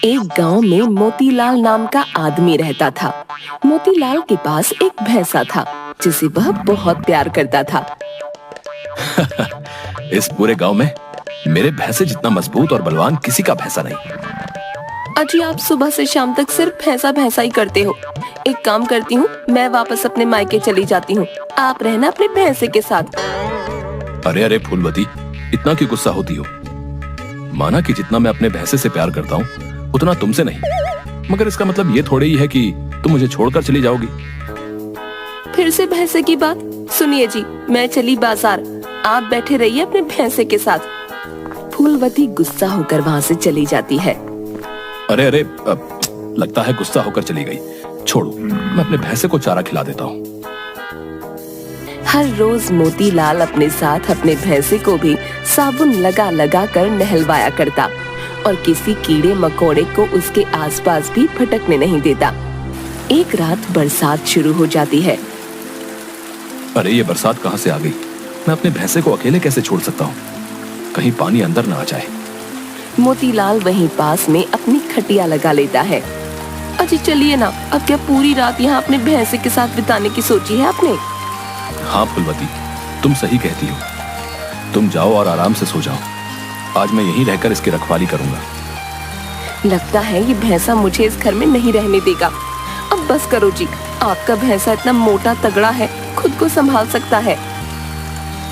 एक गांव में मोतीलाल नाम का आदमी रहता था। मोतीलाल के पास एक भैंसा था जिसे वह बहुत प्यार करता था। इस पूरे गांव में मेरे भैंसे जितना मजबूत और बलवान किसी का भैंसा नहीं। अजी, आप सुबह से शाम तक सिर्फ भैंसा भैंसा ही करते हो। एक काम करती हूँ, मैं वापस अपने मायके चली जाती हूँ, आप रहना अपने भैंसे के साथ। अरे अरे फूलवती, इतना क्यों गुस्सा होती हो? माना कि जितना मैं अपने भैंसे से प्यार करता हूँ उतना तुमसे नहीं, मगर इसका मतलब ये थोड़े ही है कि तुम मुझे छोड़कर चली जाओगी। फिर से भैंसे की बात? सुनिए जी, मैं चली बाजार, आप बैठे रहिए अपने भैंसे के साथ। फूलवती गुस्सा होकर वहाँ से चली जाती है। अरे अरे, लगता है गुस्सा होकर चली गई। छोड़ो, मैं अपने भैंसे को चारा खिला देता हूँ। हर रोज मोतीलाल अपने साथ अपने भैंसे को भी साबुन लगा लगा कर नहलवाया करता और किसी कीड़े मकोड़े को उसके आसपास भी भटकने नहीं देता। एक रात बरसात शुरू हो जाती है। अरे ये बरसात कहाँ से आ गई? मैं अपने भैंसे को अकेले कैसे छोड़ सकता हूँ? कहीं पानी अंदर ना आ जाए। मोतीलाल वहीं पास में अपनी खटिया लगा लेता है। अजी चलिए ना, अब क्या पूरी रात यहाँ अपने भैंसे के साथ बिताने की सोची है आपने? हाँ फुलवती, तुम सही कहती हो। तुम जाओ और आराम से सो जाओ। आज मैं यहीं रहकर इसकी रखवाली करूंगा। लगता है ये भैंसा मुझे इस घर में नहीं रहने देगा। अब बस करो जी, आपका भैंसा इतना मोटा तगड़ा है, खुद को संभाल सकता है।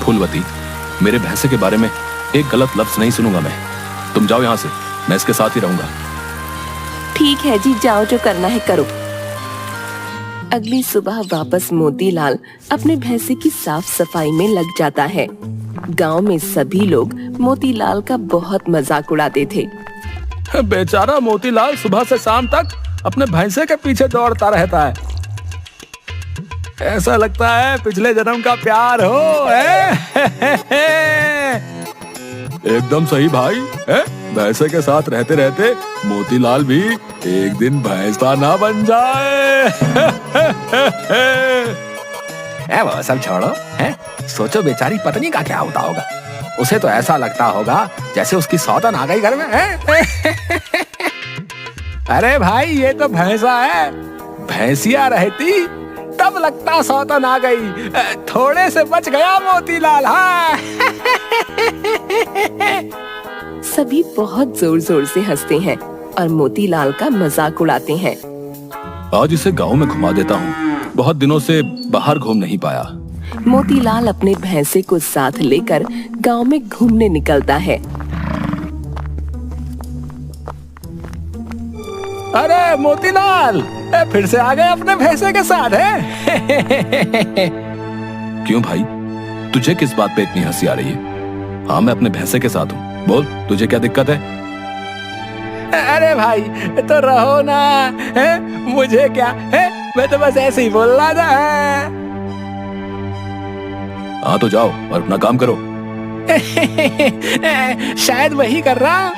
फूलवती, मेरे भैंसे के बारे में एक गलत लफ्ज नहीं सुनूंगा मैं। तुम जाओ यहाँ से, मैं इसके साथ ही रहूंगा। ठीक है जी, जाओ, जो करना है करो। अगली सुबह वापस मोतीलाल अपने भैंसे की साफ सफाई में लग जाता है। गांव में सभी लोग मोतीलाल का बहुत मजाक उड़ाते थे। बेचारा मोतीलाल सुबह से शाम तक अपने भैंसे के पीछे दौड़ता रहता है। ऐसा लगता है पिछले जन्म का प्यार हो। एकदम सही भाई, भैंसे के साथ रहते रहते मोतीलाल भी एक दिन भैंसा ना बन जाए। वो सब छोड़ो, सोचो बेचारी पत्नी का क्या होता होगा। उसे तो ऐसा लगता होगा जैसे उसकी सौतन आ गई घर में। अरे भाई, ये तो भैंसा है, भैंसिया रहती तब लगता सौतन आ गई। थोड़े से बच गया मोतीलाल। हाँ। सभी बहुत जोर जोर से हंसते हैं और मोतीलाल का मजाक उड़ाते हैं। आज इसे गांव में घुमा देता हूँ, बहुत दिनों से बाहर घूम नहीं पाया। मोतीलाल अपने भैंसे को साथ लेकर गांव में घूमने निकलता है। अरे मोतीलाल, फिर से आ गए अपने भैंसे के साथ है? क्यों भाई, तुझे किस बात पे इतनी हंसी आ रही है? हाँ, मैं अपने भैंसे के साथ हूँ, बोल तुझे क्या दिक्कत है? अरे भाई तो रहो ना, मुझे क्या है, मैं तो बस ऐसे ही बोल रहा था। हाँ तो जाओ और अपना काम करो। शायद वही कर रहा।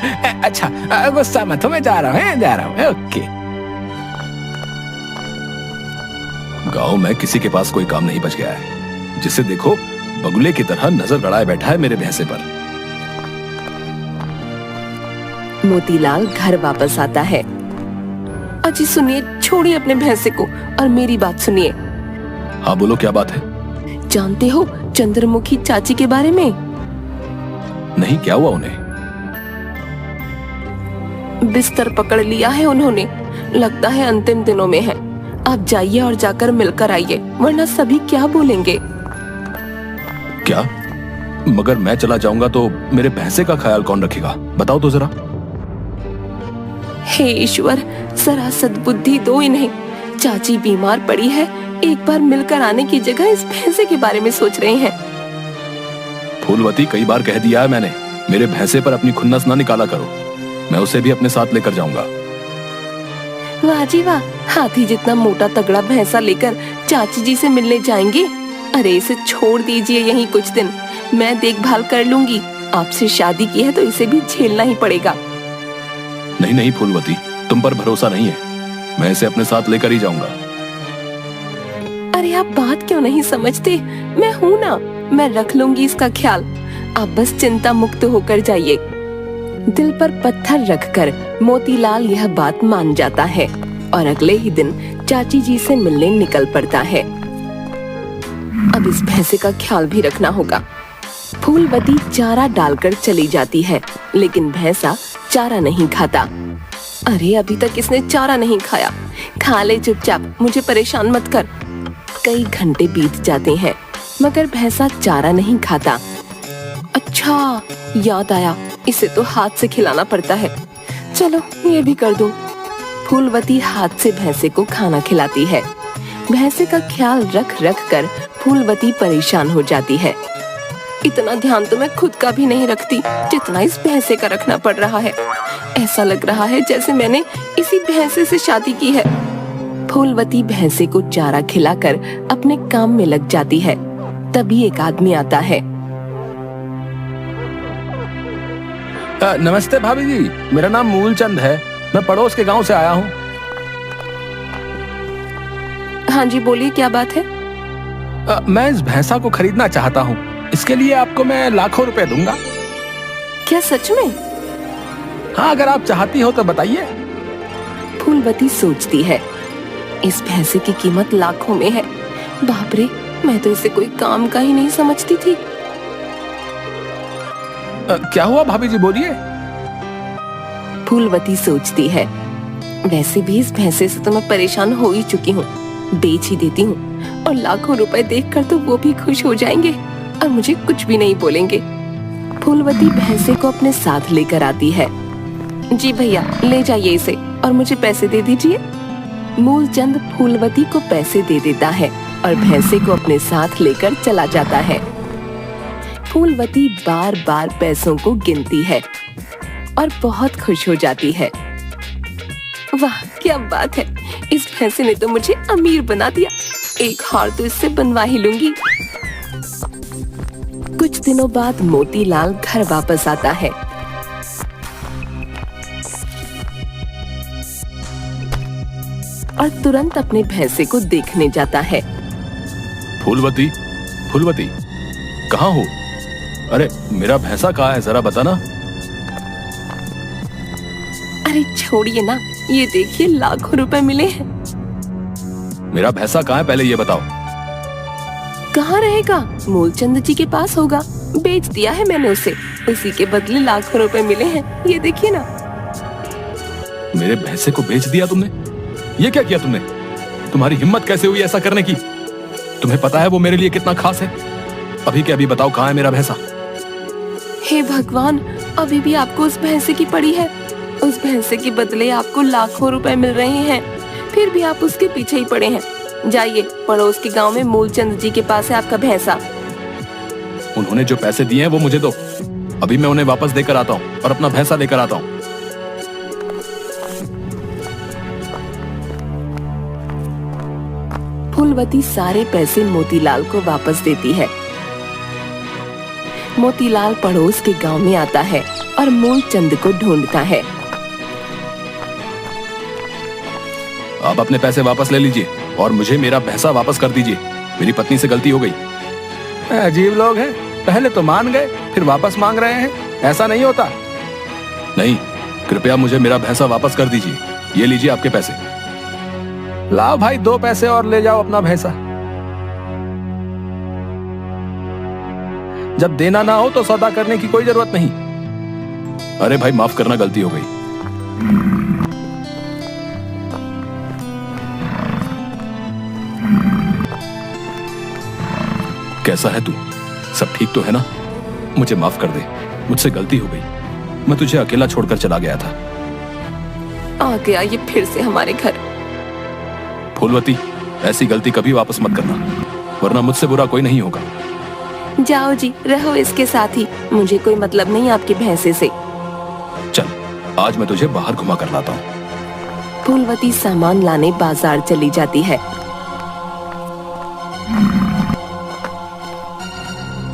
अच्छा गुस्सा मत हो, मैं जा रहा हूँ। ओके। गांव में किसी के पास कोई काम नहीं बच गया है। जिसे देखो बगुले की तरह नजर गड़ाए बैठा है मेरे भैंसे पर। मोतीलाल घर वापस आता है। अजी सुनिए, छोड़िए अपने भैंसे को और मेरी बात सुनिए। हाँ बोलो, क्या बात है? जानते हो चंद्रमुखी चाची के बारे में? नहीं, क्या हुआ उन्हें? बिस्तर पकड़ लिया है उन्होंने, लगता है अंतिम दिनों में है। आप जाइए और जाकर मिलकर आइए, वरना सभी क्या बोलेंगे। क्या? मगर मैं चला जाऊंगा तो मेरे भैंसे का ख्याल कौन रखेगा? बताओ तो जरा। हे ईश्वर, जरा सद्बुद्धि दो इन्हें। चाची बीमार पड़ी है, एक बार मिलकर आने की जगह इस भैंसे के बारे में सोच रहे हैं। फूलवती, कई बार कह दिया है मैंने, मेरे भैंसे पर अपनी खुन्नस ना निकाला करो। मैं उसे भी अपने साथ लेकर जाऊंगा। वाह जी वाह, हाथी जितना मोटा तगड़ा भैंसा लेकर चाची जी से मिलने जाएंगे? अरे इसे छोड़ दीजिए यहीं कुछ दिन, मैं देखभाल कर लूंगी। आपसे शादी की है तो इसे भी झेलना ही पड़ेगा। नहीं नहीं फूलवती, तुम पर भरोसा नहीं है, मैं इसे अपने साथ लेकर ही जाऊंगा। अरे आप बात क्यों नहीं समझते? मैं हूँ ना, मैं रख लूंगी इसका ख्याल। आप बस चिंता मुक्त होकर जाइए। दिल पर पत्थर रखकर मोतीलाल यह बात मान जाता है और अगले ही दिन चाची जी से मिलने निकल पड़ता है। अब इस भैंसे का ख्याल भी रखना होगा। फूलवती चारा डालकर चली जाती है, लेकिन भैंसा चारा नहीं खाता। अरे अभी तक इसने चारा नहीं खाया, खा ले चुपचाप, मुझे परेशान मत कर। कई घंटे बीत जाते हैं मगर भैंसा चारा नहीं खाता। अच्छा याद आया, इसे तो हाथ से खिलाना पड़ता है, चलो ये भी कर दूं। फूलवती हाथ से भैंसे को खाना खिलाती है। भैंसे का ख्याल रख रख कर फूलवती परेशान हो जाती है। इतना ध्यान तो मैं खुद का भी नहीं रखती जितना इस भैंसे का रखना पड़ रहा है। ऐसा लग रहा है जैसे मैंने इसी भैंसे से शादी की है। फूलवती भैंसे को चारा खिलाकर अपने काम में लग जाती है। तभी एक आदमी आता है। नमस्ते भाभी जी, मेरा नाम मूलचंद है, मैं पड़ोस के गांव से आया हूँ। हाँ जी बोलिए, क्या बात है? मैं इस भैंसा को खरीदना चाहता हूँ, इसके लिए आपको मैं लाखों रुपए दूंगा। क्या सच में? हाँ, अगर आप चाहती हो तो बताइए। फूलवती सोचती है, इस भैंसे की कीमत लाखों में है। बाप रे, मैं तो इसे कोई काम का ही नहीं समझती थी। क्या हुआ भाभी जी, बोलिए। फूलवती सोचती है, वैसे भी इस भैंसे से तो मैं परेशान हो ही चुकी हूँ, बेच ही देती हूँ और लाखों रुपए देखकर तो वो भी खुश हो जाएंगे और मुझे कुछ भी नहीं बोलेंगे। फूलवती भैंसे को अपने साथ लेकर आती है। जी भैया, ले जाइए इसे और मुझे पैसे दे दीजिए। मूलचंद फूलवती को पैसे दे देता है और भैंसे को अपने साथ लेकर चला जाता है। फूलवती बार बार पैसों को गिनती है और बहुत खुश हो जाती है। वाह क्या बात है, इस भैंसे ने तो मुझे अमीर बना दिया। एक हार तो इससे बनवा ही लूंगी। कुछ दिनों बाद मोतीलाल घर वापस आता है। और तुरंत अपने भैंसे को देखने जाता है। फूलवती, फूलवती, कहाँ हो? अरे मेरा भैंसा कहाँ है, जरा बताना। अरे छोड़िए ना, ये देखिए लाखों रुपए मिले हैं। मेरा भैंसा कहाँ है, पहले ये बताओ। कहाँ रहेगा, मूलचंद जी के पास होगा। बेच दिया है मैंने उसे, उसी के बदले लाखों रुपए मिले हैं, ये देखिए ना। मेरे भैंसे को बेच दिया तुमने? ये क्या किया तुमने? तुम्हारी हिम्मत कैसे हुई ऐसा करने की? तुम्हें पता है वो मेरे लिए कितना खास है? अभी के अभी बताओ, कहाँ है मेरा भैंसा? हे भगवान, अभी भी आपको उस भैंसे की पड़ी है। उस भैंसे के बदले आपको लाखों रुपए मिल रहे हैं, फिर भी आप उसके पीछे ही पड़े हैं। जाइए, पड़ोस के गांव में मूलचंद जी के पास है आपका भैंसा। उन्होंने जो पैसे दिए हैं वो मुझे दो, अभी मैं उन्हें वापस देकर आता हूँ और अपना भैंसा लेकर आता हूँ। फूलवती सारे पैसे मोतीलाल को वापस देती है। मोतीलाल पड़ोस के गांव में आता है और मूलचंद को ढूंढता है। आप अपने पैसे वापस ले लीजिए और मुझे मेरा भैंसा वापस कर दीजिए। मेरी पत्नी से गलती हो गई। अजीब लोग हैं, पहले तो मान गए फिर वापस मांग रहे हैं, ऐसा नहीं होता। नहीं, कृपया मुझे मेरा भैंसा वापस कर दीजिए। ये लीजिए आपके पैसे। लाओ भाई, 2 पैसे और ले जाओ अपना भैंसा। जब देना ना हो तो सौदा करने की कोई जरूरत नहीं। अरे भाई माफ करना, गलती हो गई। कैसा है तू? सब ठीक तो है ना? मुझे माफ कर दे, मुझसे गलती हो गई। मैं तुझे अकेला छोड़कर चला गया था। आ गया ये फिर से हमारे घर। फूलवती, ऐसी गलती कभी वापस मत करना, वरना मुझसे बुरा कोई नहीं होगा। जाओ जी, रहो इसके साथ ही, मुझे कोई मतलब नहीं आपके भैंसे से। चल, आज मैं तुझे बाहर घुमा कर लाता हूँ। फूलवती सामान लाने बाजार चली जाती है।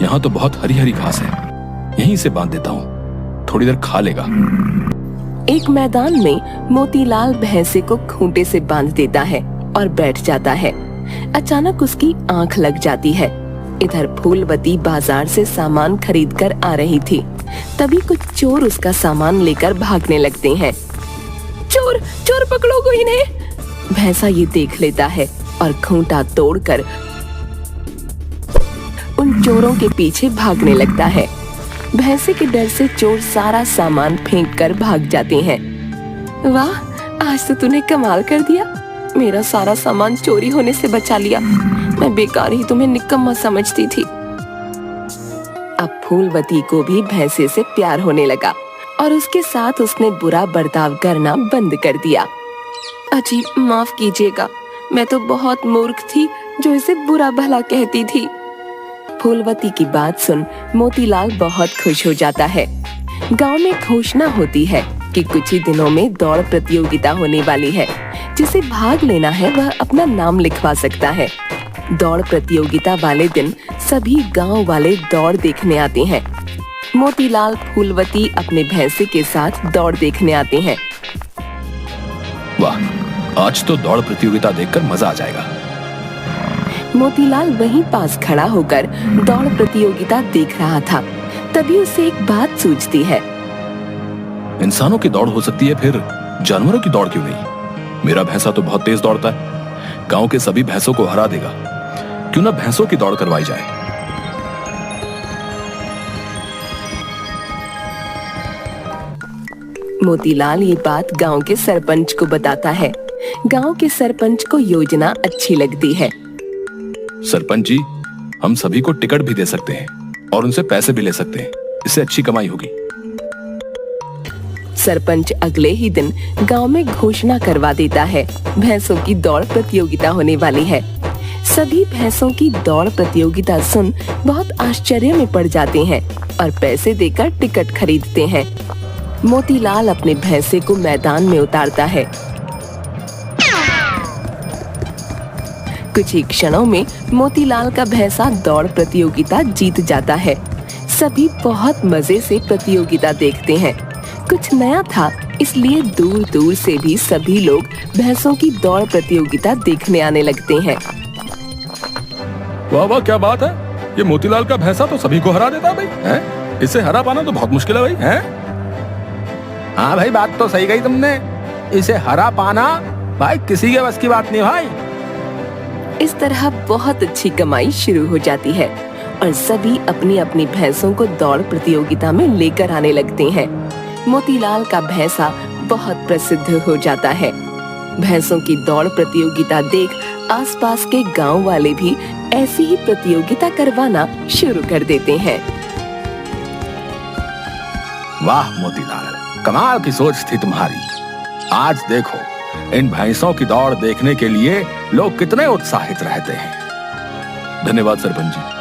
यहाँ तो बहुत हरी हरी घास है, यहीं से बांध देता हूँ, थोड़ी देर खा लेगा। एक मैदान में मोतीलाल भैंसे को खूंटे से बांध देता है और बैठ जाता है। अचानक उसकी आंख लग जाती है। इधर फूलवती बाजार से सामान खरीद कर आ रही थी। तभी कुछ चोर उसका सामान लेकर भागने लगते हैं। चोर चोर पकड़ो को इन्हें। भैंसा ये देख लेता है और खूंटा तोड़कर उन चोरों के पीछे भागने लगता है। भैंसे के डर से चोर सारा सामान फेंक कर भाग जाते हैं। वाह, आज तो तूने कमाल कर दिया, मेरा सारा सामान चोरी होने से बचा लिया। मैं बेकार ही तुम्हें निकम्मा समझती थी। अब फूलवती को भी भैंसे से प्यार होने लगा और उसके साथ उसने बुरा बर्ताव करना बंद कर दिया। अजी माफ कीजिएगा, मैं तो बहुत मूर्ख थी जो इसे बुरा भला कहती थी। फूलवती की बात सुन मोतीलाल बहुत खुश हो जाता है। गांव में घोषणा होती है कि कुछ ही दिनों में दौड़ प्रतियोगिता होने वाली है। जिसे भाग लेना है वह अपना नाम लिखवा सकता है। दौड़ प्रतियोगिता वाले दिन सभी गांव वाले दौड़ देखने आते हैं। मोतीलाल फूलवती अपने भैंसे के साथ दौड़ देखने आते हैं। वाह, आज तो दौड़ प्रतियोगिता देखकर मजा आ जाएगा। मोतीलाल वहीं पास खड़ा होकर दौड़ प्रतियोगिता देख रहा था। तभी उसे एक बात सूझती है। इंसानों की दौड़ हो सकती है, फिर जानवरों की दौड़ क्यों नहीं? मेरा भैंसा तो बहुत तेज दौड़ता है, गांव के सभी भैंसों को हरा देगा। क्यों ना भैंसों की दौड़ करवाई जाए। मोतीलाल ये बात गांव के सरपंच को बताता है। गांव के सरपंच को योजना अच्छी लगती है। सरपंच जी, हम सभी को टिकट भी दे सकते हैं और उनसे पैसे भी ले सकते हैं, इससे अच्छी कमाई होगी। सरपंच अगले ही दिन गांव में घोषणा करवा देता है, भैंसों की दौड़ प्रतियोगिता होने वाली है। सभी भैंसों की दौड़ प्रतियोगिता सुन बहुत आश्चर्य में पड़ जाते हैं और पैसे देकर टिकट खरीदते हैं। मोतीलाल अपने भैंसे को मैदान में उतारता है। कुछ ही क्षणों में मोतीलाल का भैंसा दौड़ प्रतियोगिता जीत जाता है। सभी बहुत मजे से प्रतियोगिता देखते हैं। कुछ नया था, इसलिए दूर दूर से भी सभी लोग भैंसों की दौड़ प्रतियोगिता देखने आने लगते हैं। वाह वाह, क्या बात है, ये मोतीलाल का भैंसा तो सभी को हरा देता है भाई, हैं? इसे हरा पाना तो बहुत मुश्किल है भाई, हैं? हाँ भाई, बात तो सही कही तुमने। इसे हरा पाना भाई किसी के बस की बात नहीं भाई। इस तरह बहुत अच्छी कमाई शुरू हो जाती है और सभी अपनी अपनी भैंसों को दौड़ प्रतियोगिता में लेकर आने लगते हैं। मोतीलाल का भैंसा बहुत प्रसिद्ध हो जाता है। भैंसों की दौड़ प्रतियोगिता देख आसपास के गांव वाले भी ऐसी ही प्रतियोगिता करवाना शुरू कर देते हैं। वाह मोतीलाल, कमाल की सोच थी तुम्हारी। आज देखो, इन भैंसों की दौड़ देखने के लिए लोग कितने उत्साहित रहते हैं। धन्यवाद सरपंच जी।